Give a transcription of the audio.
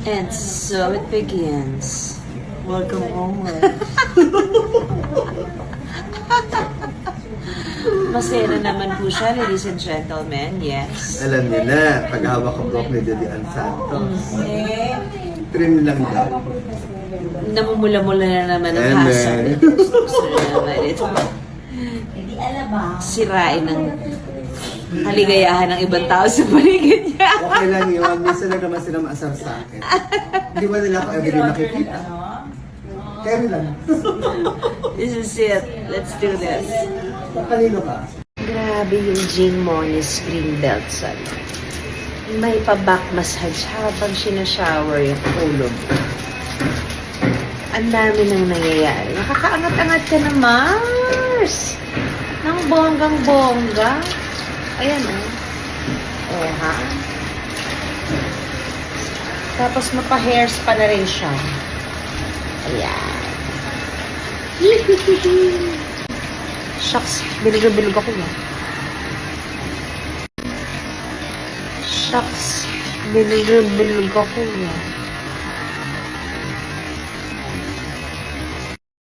And so it begins. Welcome home. Masaya na naman po siya, ladies and gentlemen. Yes. Alam niyo na, paghawak ang buhok ni Dilian Santos. Trim lang daw. Namumula-mula na naman ang Amen. hassle. Gusto na naman ito. Sirain ng kaligayahan ng ibang tao sa paligid niya. Okay lang yun. Minsan lang naman sila maasar sa akin. Hindi ba nila ako everyday nakikita? Kaya lang. This is it. Let's do this. Kanino ka? Grabe yung Jing Moniz Greenbelt son. May pa-back massage habang sinashower yung ulo. Ang dami nang nangyayari. Nakakaangat-angat ka na, Mars! Nang bonggang-bongga. Ayan, oh. Oh, ha? Tapos mapa-hairs pa na rin siya. Ayan. Shucks, bilog-bilog ako na. Shucks, bilog-bilog ako na.